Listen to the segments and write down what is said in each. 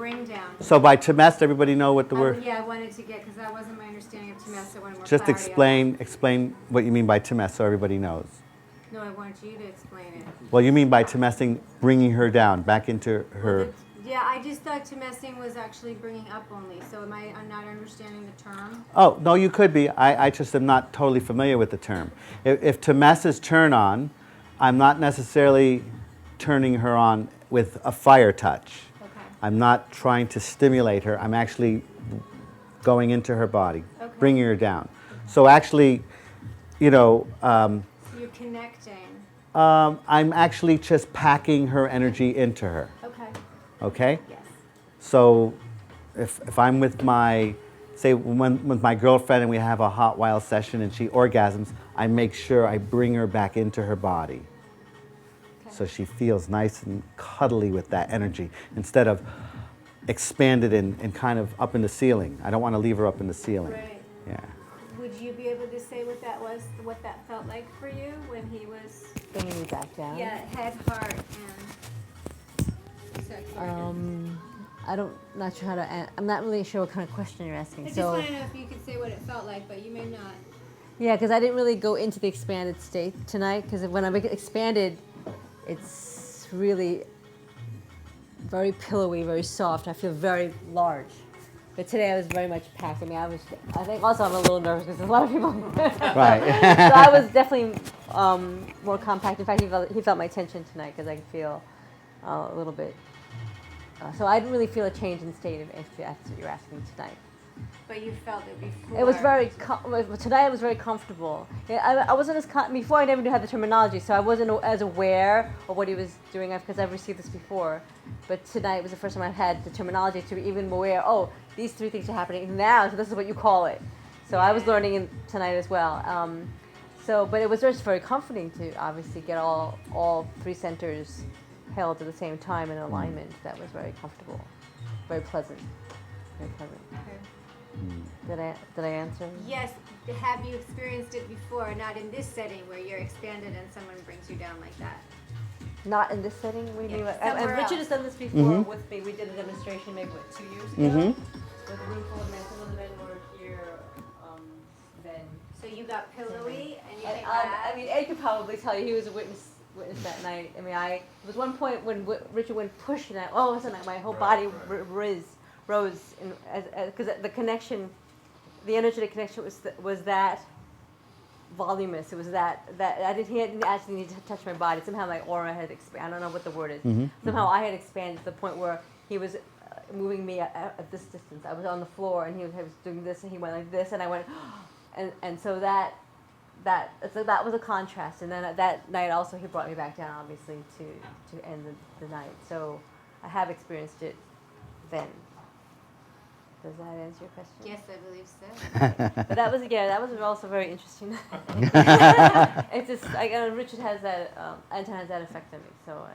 bring down. So by temest, everybody know what the word? Yeah, I wanted to get, because that wasn't my understanding of temest, I wanted more Just clarity. explain what you mean by temest so everybody knows. No, I want you to explain it. Well, you mean by temesting, bringing her down, back into her... Yeah, I just thought temesting was actually bringing up only, so am I not understanding the term? Oh, no, you could be. I just am not totally familiar with the term. If temest is turn on, I'm not necessarily turning her on with a fire touch. Okay. I'm not trying to stimulate her. I'm actually going into her body, Okay. bringing her down. So actually, you know, So you're connecting. I'm actually just packing her energy into her. Okay. Okay? Yes. So if I'm with my, say, with my girlfriend and we have a hot wild session and she orgasms, I make sure I bring her back into her body. Okay. So she feels nice and cuddly with that energy instead of expanded and kind of up in the ceiling. I don't want to leave her up in the ceiling. Right. Yeah. Would you be able to say what that was, what that felt like for you when he was? Bringing me back down. Yeah, head, heart, and sex organ. Not sure how to. I'm not really sure what kind of question you're asking. I just want to know if you could say what it felt like, but you may not. Yeah, because I didn't really go into the expanded state tonight. Because when I get expanded, it's really very pillowy, very soft. I feel very large. But today I was very much packed. I mean, I think also I'm a little nervous because there's a lot of people. Right. So I was definitely more compact. In fact, he felt my tension tonight because I could feel a little bit. So I didn't really feel a change in state if that's what you're asking tonight. But you felt it before. It was tonight. It was very comfortable. I wasn't as before. I never knew had the terminology, so I wasn't as aware of what he was doing because I've received this before. But tonight was the first time I've had the terminology to be even aware. Oh, these three things are happening now, so this is what you call it. So I was learning tonight as well. But it was just very comforting to obviously get all three centers held at the same time in alignment. That was very comfortable, very pleasant, very pleasant. Okay. Did I answer? Yes. Have you experienced it before? Not in this setting where you're expanded and someone brings you down like that. Not in this setting. And Richard has done this before with me. We did a demonstration maybe 2 years ago. With a room full of men. Some of the men were here then. So you got pillowy and you came I back. mean, Ed could probably tell you he was a witness that night. I mean, there was one point when Richard went push and all of a sudden my whole body rose because the connection, the energetic connection was that voluminous. It was that he didn't actually need to touch my body. Somehow my aura had expanded. I don't know what the word is. Somehow I had expanded to the point where he was moving me at this distance. I was on the floor and he was doing this and he went like this and I went, and so that was a contrast. And then that night also he brought me back down obviously to end the night. So I have experienced it then. Does that answer your question? Yes, I believe so. But that was also very interesting. It's just Richard has that, Anton has that effect on me, so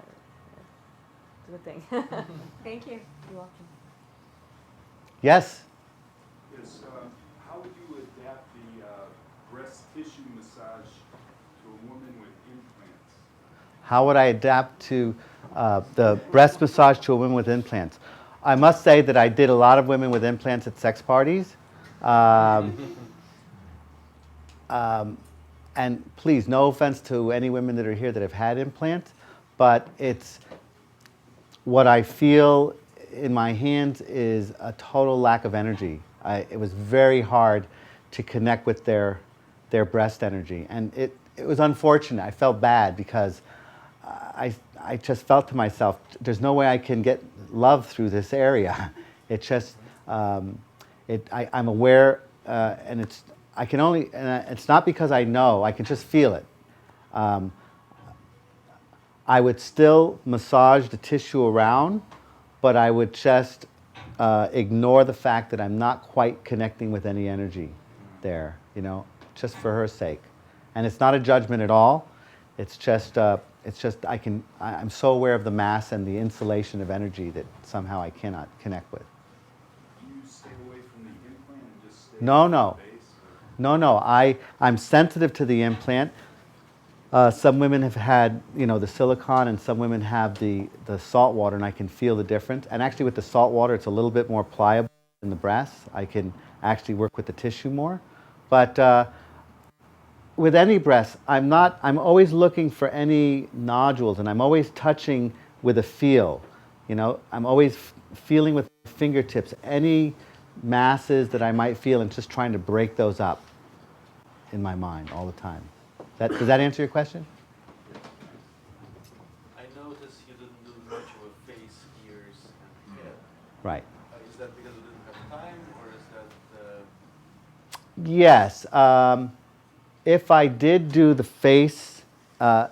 it's a good thing. Thank you. You're welcome. Yes? Yes, how would you adapt the breast tissue massage to a woman with implants? How would I adapt to the breast massage to a woman with implants? I must say that I did a lot of women with implants at sex parties. And please, no offense to any women that are here that have had implants, but it's what I feel in my hands is a total lack of energy. It was very hard to connect with their breast energy. And it was unfortunate. I felt bad because I just felt to myself, there's no way I can get love through this area. It just, I'm aware, and it's not because I know, I can just feel it. I would still massage the tissue around, but I would just ignore the fact that I'm not quite connecting with any energy there, just for her sake. And it's not a judgment at all. It's just I'm so aware of the mass and the insulation of energy that somehow I cannot connect with. Do you stay away from the implant and just stay No, at no. the base? No, I'm sensitive to the implant. Some women have had, the silicone, and some women have the salt water, and I can feel the difference. And actually, with the salt water, it's a little bit more pliable than the breasts. I can actually work with the tissue more. But with any breast, I'm always looking for any nodules, and I'm always touching with a feel. I'm always feeling with fingertips any masses that I might feel, and just trying to break those up in my mind all the time. Does that answer your question? I noticed you didn't do much of a face, ears, and head. Right. Is that because you didn't have time, or is that... Yes. If I did do the face, I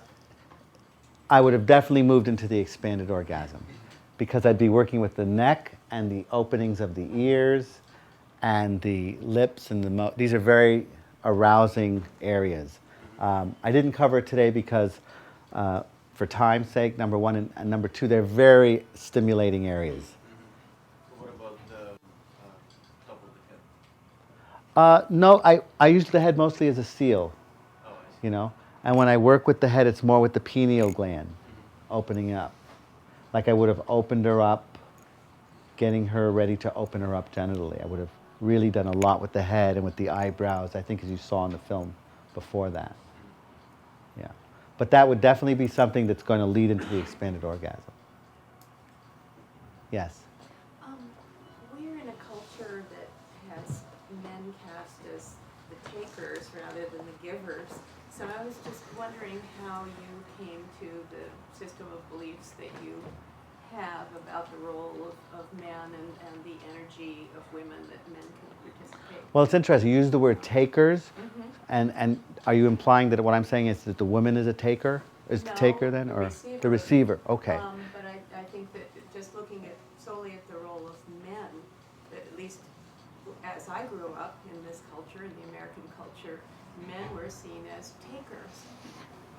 would have definitely moved into the expanded orgasm, because I'd be working with the neck and the openings of the ears and the lips and these are very arousing areas. I didn't cover it today because, for time's sake, number one, and number two, they're very stimulating areas. What about the top of the head? No, I use the head mostly as a seal, Oh, I see. And when I work with the head, it's more with the pineal gland opening up. Like I would have opened her up, getting her ready to open her up genitally. I would have really done a lot with the head and with the eyebrows, I think, as you saw in the film before that. Yeah. But that would definitely be something that's going to lead into the expanded orgasm. Yes? We're in a culture that has men cast as the takers rather than the givers. So I was just wondering how you came to the system of beliefs that you have about the role of man and the energy of women that men can participate. Well, it's interesting. You use the word takers, Mm-hmm. and are you implying that what I'm saying is that the woman is a taker? Is the taker then? Or the receiver? Okay. But I think that just looking solely at the role of men, that at least as I grew up in this culture, in the American culture, men were seen as takers.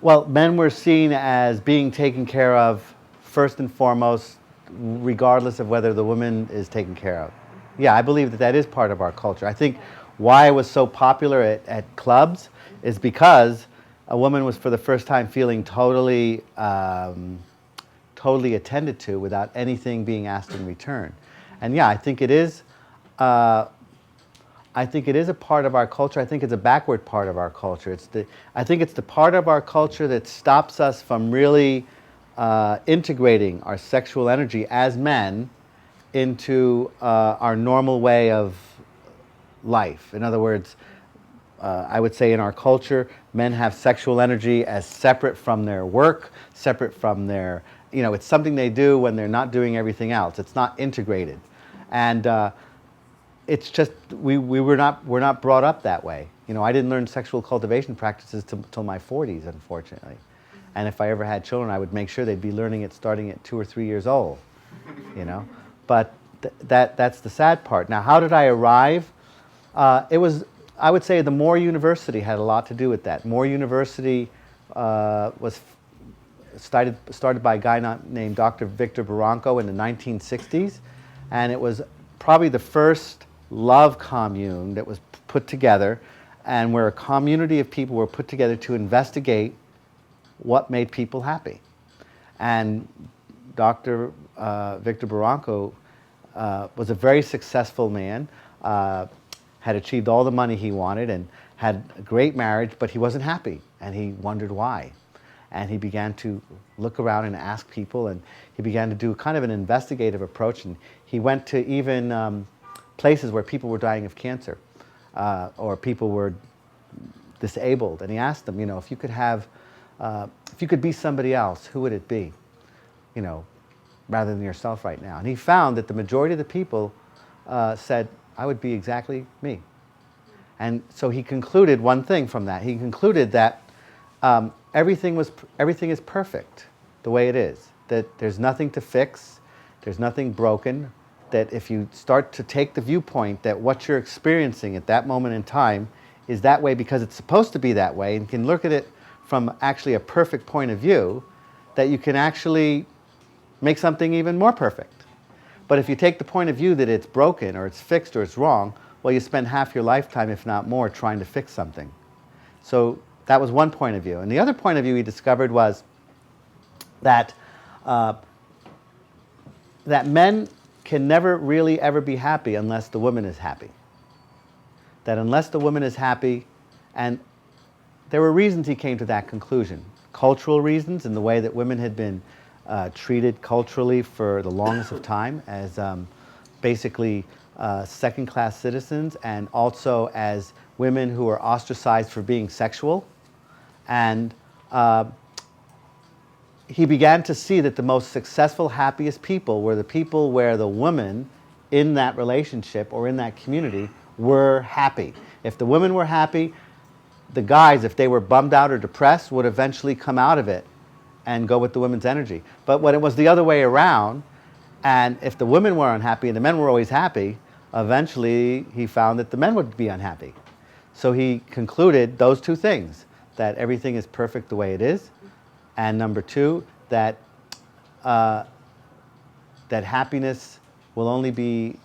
Well, men were seen as being taken care of first and foremost, regardless of whether the woman is taken care of. Yeah, I believe that is part of our culture. I think why it was so popular at clubs is because a woman was for the first time feeling totally attended to without anything being asked in return. And yeah, I think it is a part of our culture. I think it's a backward part of our culture. I think it's the part of our culture that stops us from really integrating our sexual energy as men into our normal way of life. In other words, I would say in our culture, men have sexual energy as separate from their work, separate from their, it's something they do when they're not doing everything else. It's not integrated. And it's just, we're not brought up that way. I didn't learn sexual cultivation practices till my 40s, unfortunately. And if I ever had children, I would make sure they'd be learning it starting at 2 or 3 years old, But that's the sad part. Now, how did I arrive? I would say the Moore University had a lot to do with that. Moore University was started by a guy named Dr. Victor Barranco in the 1960s, and it was probably the first love commune that was put together, and where a community of people were put together to investigate what made people happy. And Dr. Victor Barranco was a very successful man, had achieved all the money he wanted and had a great marriage, but he wasn't happy, and he wondered why. And he began to look around and ask people, and he began to do kind of an investigative approach, and he went to even places where people were dying of cancer, or people were disabled, and he asked them, if you could be somebody else, who would it be? Rather than yourself right now. And he found that the majority of the people said, I would be exactly me. And so he concluded one thing from that. He concluded that everything is perfect the way it is, that there's nothing to fix, there's nothing broken, that if you start to take the viewpoint that what you're experiencing at that moment in time is that way because it's supposed to be that way, and can look at it from actually a perfect point of view, that you can actually make something even more perfect. But if you take the point of view that it's broken or it's fixed or it's wrong, well, you spend half your lifetime, if not more, trying to fix something. So That was one point of view. And the other point of view he discovered was that that men can never really ever be happy unless the woman is happy. That unless the woman is happy, and there were reasons he came to that conclusion. Cultural reasons, in the way that women had been treated culturally for the longest of time as basically second-class citizens, and also as women who were ostracized for being sexual. And he began to see that the most successful, happiest people were the people where the women in that relationship or in that community were happy. If the women were happy, the guys, if they were bummed out or depressed, would eventually come out of it and go with the women's energy. But when it was the other way around, and if the women were unhappy and the men were always happy, eventually he found that the men would be unhappy. So he concluded those two things, that everything is perfect the way it is, and number two, that that happiness will only be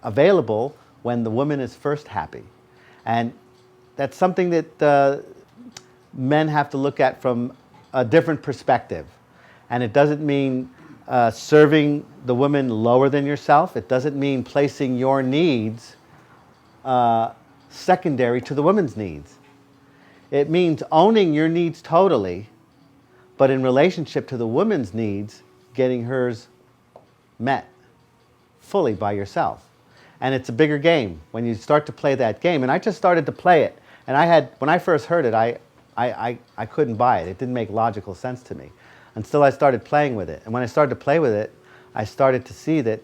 available when the woman is first happy. And that's something that men have to look at from a different perspective. And it doesn't mean serving the woman lower than yourself. It doesn't mean placing your needs secondary to the woman's needs. It means owning your needs totally, but in relationship to the woman's needs, getting hers met fully by yourself. And it's a bigger game when you start to play that game. And I just started to play it. And when I first heard it, I couldn't buy it. It didn't make logical sense to me until I started playing with it. And when I started to play with it, I started to see that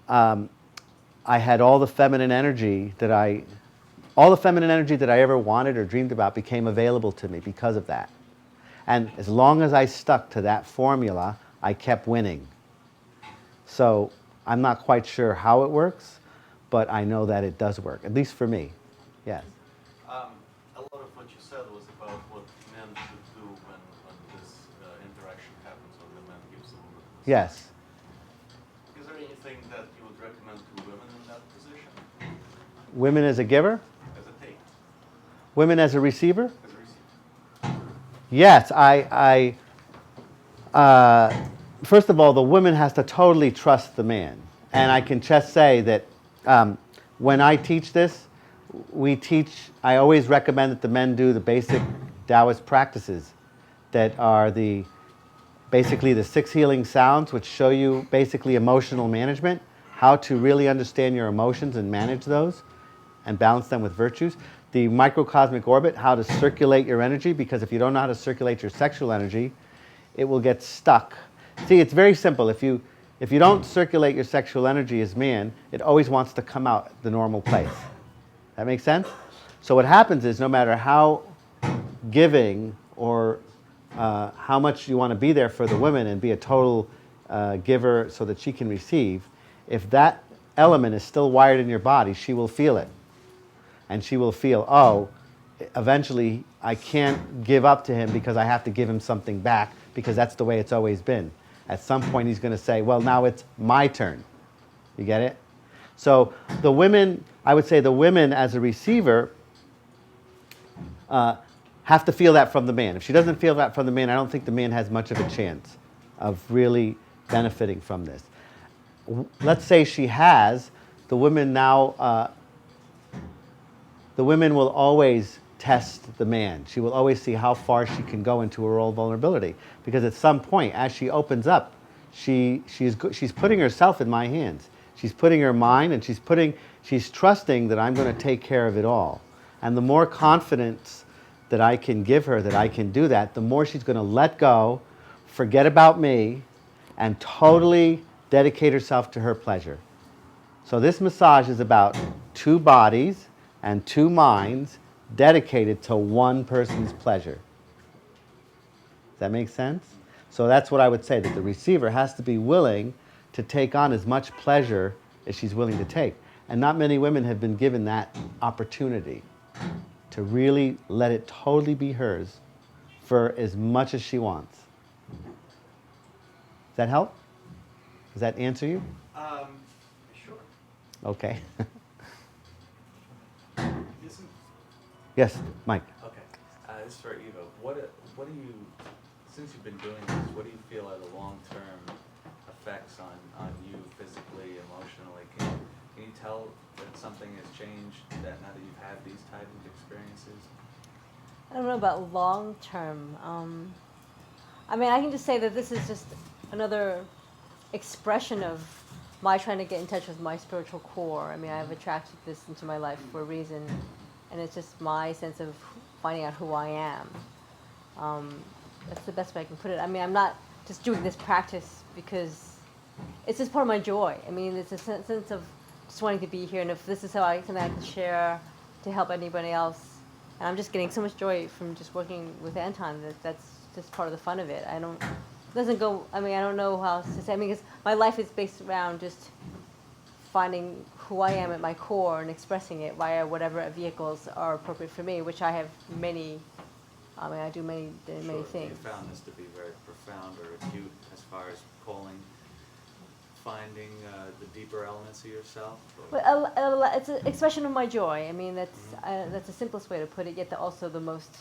I had all the feminine energy that I ever wanted or dreamed about became available to me because of that. And as long as I stuck to that formula, I kept winning. So I'm not quite sure how it works, but I know that it does work, at least for me. Yes. A lot of what you said was about what men should do when this interaction happens, when the man gives the woman. Yes. Is there anything that you would recommend to women in that position? Women as a giver? As a take? Women as a receiver? As a receiver? Yes, first of all, the woman has to totally trust the man. And I can just say that when I teach this, I always recommend that the men do the basic Taoist practices that are basically the 6 healing sounds, which show you basically emotional management, how to really understand your emotions and manage those and balance them with virtues. The microcosmic orbit, how to circulate your energy, because if you don't know how to circulate your sexual energy, it will get stuck. See, it's very simple. If you don't circulate your sexual energy as man, it always wants to come out the normal place. That makes sense? So what happens is no matter how giving or how much you want to be there for the woman and be a total giver so that she can receive, if that element is still wired in your body, she will feel it. And she will feel, oh, eventually I can't give up to him because I have to give him something back because that's the way it's always been. At some point he's going to say, well, now it's my turn. You get it? So the women, I would say the women as a receiver have to feel that from the man. If she doesn't feel that from the man, I don't think the man has much of a chance of really benefiting from this. Let's say she has, the women now, the women will always test the man. She will always see how far she can go into her own vulnerability. Because at some point, as she opens up, she's putting herself in my hands. She's putting her mind and she's trusting that I'm going to take care of it all. And the more confidence that I can give her that I can do that, the more she's going to let go, forget about me, and totally dedicate herself to her pleasure. So this massage is about 2 bodies and 2 minds dedicated to one person's pleasure. Does that make sense? So that's what I would say, that the receiver has to be willing to take on as much pleasure as she's willing to take. And not many women have been given that opportunity to really let it totally be hers for as much as she wants. Does that help? Does that answer you? Sure. Okay. Isn't Yes, Mike. Okay. this is for Eva. What do you, since you've been doing this, what do you feel are the long-term effects on you physically, emotionally? Can you tell that something has changed that now that you've had these types of experiences? I don't know about long term. I mean, I can just say that this is just another expression of my trying to get in touch with my spiritual core. I mean, I've attracted this into my life for a reason, and it's just my sense of finding out who I am. That's the best way I can put it. I mean, I'm not just doing this practice because it's just part of my joy. I mean, it's a sense of just wanting to be here, and if this is how I can share to help anybody else, and I'm just getting so much joy from just working with Anton that's just part of the fun of it. I don't know how else to say. I mean, because my life is based around just finding who I am at my core and expressing it via whatever vehicles are appropriate for me, which I have many. I mean, I do many Sure. things. You found this to be very profound or acute as far as calling, finding the deeper elements of yourself? Or? Well, it's an expression of my joy. I mean, that's the simplest way to put it, yet also the most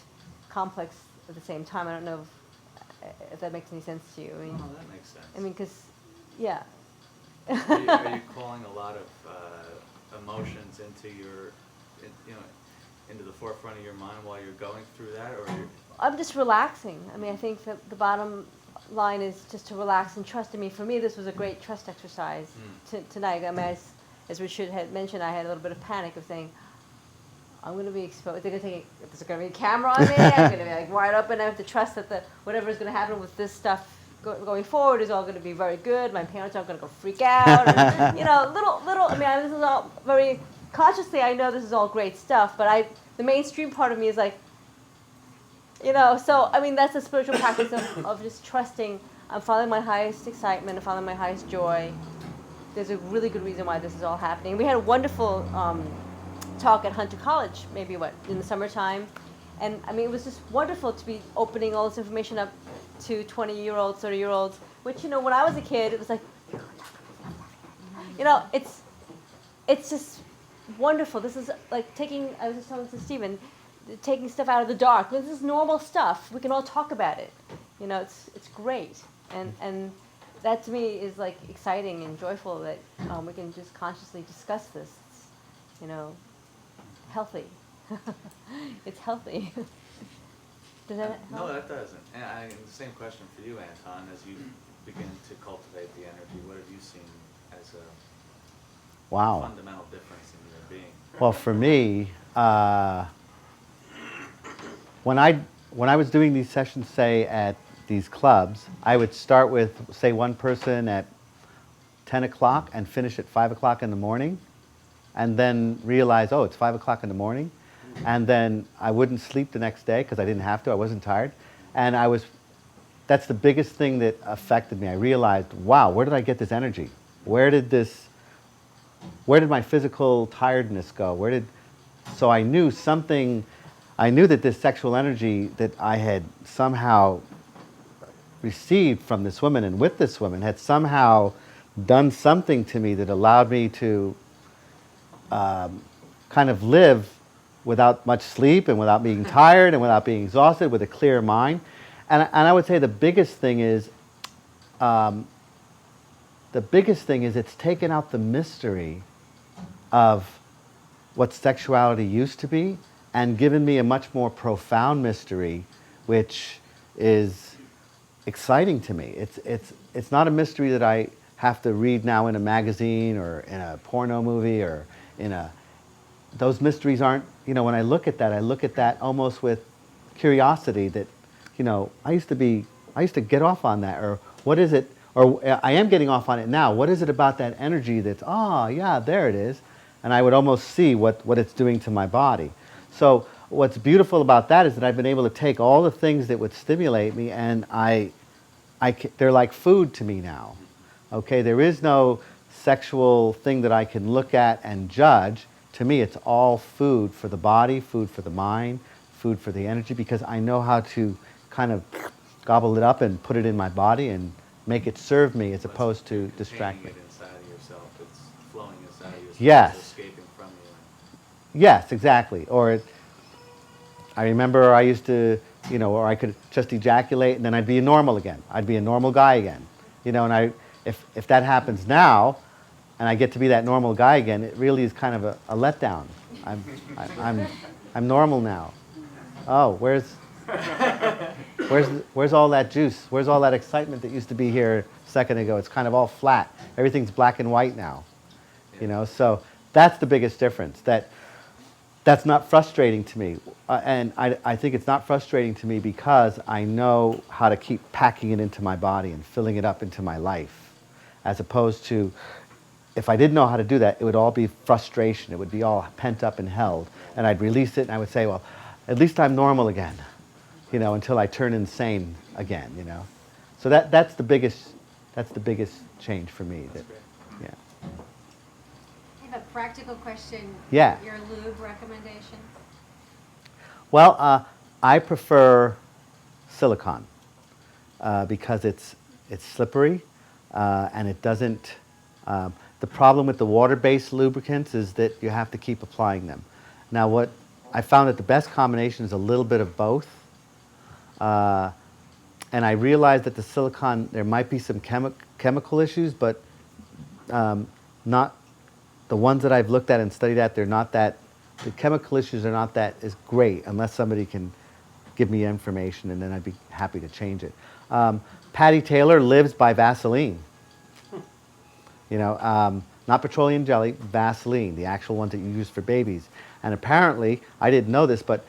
complex at the same time. I don't know if that makes any sense to you. I mean, No, that makes sense. I mean, because, yeah. Are you calling a lot of emotions into into the forefront of your mind while you're going through that, or you're... I'm just relaxing. I mean, I think that the bottom line is just to relax and trust in me. For me, this was a great trust exercise tonight. I mean, as Richard had mentioned, I had a little bit of panic of saying, I'm going to be exposed. There's going to be a camera on me. I'm going to be like wide open. I have to trust that whatever is going to happen with this stuff going forward is all going to be very good. My parents aren't going to go freak out. And, little. I mean, this is all very consciously. I know this is all great stuff, but the mainstream part of me is like, So I mean, that's a spiritual practice of just trusting. I'm following my highest excitement. I'm following my highest joy. There's a really good reason why this is all happening. We had a wonderful talk at Hunter College, maybe in the summertime, and I mean, it was just wonderful to be opening all this information up to 20-year-olds, 30-year-olds. Which when I was a kid, it was like, it's just wonderful. This is like I was just telling this to Stephen, taking stuff out of the dark. This is normal stuff. We can all talk about it. It's great, and that to me is like exciting and joyful that we can just consciously discuss this. It's, healthy. It's healthy. Does that help? No, that doesn't. And the same question for you, Anton, as you begin to cultivate the energy, what have you seen as a fundamental difference in your being? Well, for me, when I was doing these sessions, say at these clubs, I would start with, say, one person at 10 o'clock and finish at 5 o'clock in the morning, and then realize, oh, it's 5 o'clock in the morning, and then I wouldn't sleep the next day because I didn't have to. I wasn't tired, and that's the biggest thing that affected me. I realized, wow, where did I get this energy? Where did my physical tiredness go? So I knew that this sexual energy that I had somehow received from this woman and with this woman had somehow done something to me that allowed me to kind of live without much sleep and without being tired and without being exhausted, with a clear mind. And I would say the biggest thing is it's taken out the mystery of what sexuality used to be and given me a much more profound mystery, which is exciting to me. It's not a mystery that I have to read now in a magazine or in a porno movie or those mysteries aren't, when I look at that almost with curiosity that, I used to get off on that, or what is it, or I am getting off on it now. What is it about that energy that's, yeah, there it is. And I would almost see what it's doing to my body. So what's beautiful about that is that I've been able to take all the things that would stimulate me, and they're like food to me now. Okay, there is no sexual thing that I can look at and judge. To me, it's all food for the body, food for the mind, food for the energy, because I know how to kind of gobble it up and put it in my body and make it serve me as opposed to distract me. It inside of yourself, it's flowing inside of yourself, Yes. it's escaping from you. Yes, exactly. Or I remember I used to, or I could just ejaculate and then I'd be normal again. I'd be a normal guy again. And if that happens now, and I get to be that normal guy again, it really is kind of a letdown. I'm normal now. Oh, where's all that juice? Where's all that excitement that used to be here a second ago? It's kind of all flat. Everything's black and white now. So that's the biggest difference. That's not frustrating to me. And I think it's not frustrating to me because I know how to keep packing it into my body and filling it up into my life. As opposed to, if I didn't know how to do that, it would all be frustration. It would be all pent up and held. And I'd release it and I would say, well, at least I'm normal again, until I turn insane again, So that's the biggest change for me. Yeah. I have a practical question. Yeah. Your lube recommendation? Well, I prefer silicone because it's slippery and it doesn't. The problem with the water-based lubricants is that you have to keep applying them. Now, what I found that the best combination is a little bit of both. And I realized that the silicone, there might be some chemical issues, but not the ones that I've looked at and studied at, they're not that, the chemical issues are not that as great unless somebody can give me information and then I'd be happy to change it. Patty Taylor lives by Vaseline. Not petroleum jelly, Vaseline, the actual ones that you use for babies. And apparently, I didn't know this, but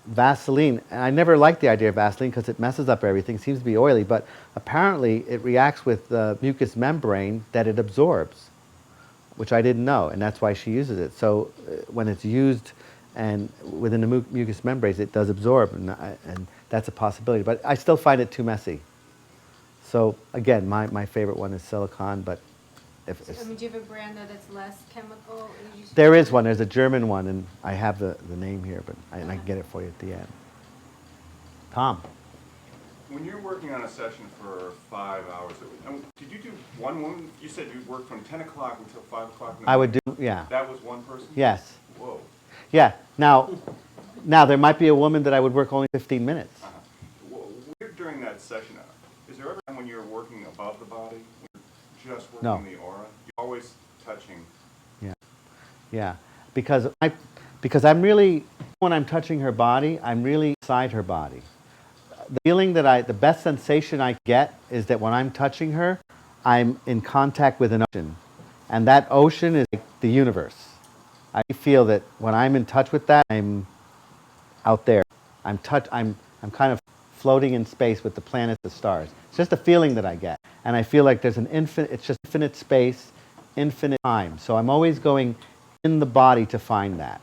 Vaseline, and I never liked the idea of Vaseline because it messes up everything, seems to be oily, but apparently it reacts with the mucous membrane that it absorbs, which I didn't know, and that's why she uses it. So when it's used and within the mucous membranes, it does absorb, and that's a possibility. But I still find it too messy. So again, my favorite one is silicone, but Do you have a brand that's less chemical? There is one. There's a German one, and I have the name here, but I can get it for you at the end. Tom. When you're working on a session for 5 hours, did you do one woman? You said you worked from 10 o'clock until 5 o'clock in the morning. I would do, yeah. That was one person? Yes. Whoa. Yeah. Now there might be a woman that I would work only 15 minutes. Well, during that session, is there ever a time when you're working above the body? When you're just working No. the aura? You're always touching. Yeah. Because I'm really, when I'm touching her body, I'm really inside her body. The feeling that the best sensation I get is that when I'm touching her, I'm in contact with an ocean. And that ocean is like the universe. I feel that when I'm in touch with that, I'm out there. I'm kind of floating in space with the planets, the stars. It's just a feeling that I get. And I feel like there's it's just infinite space, infinite time. So I'm always going in the body to find that.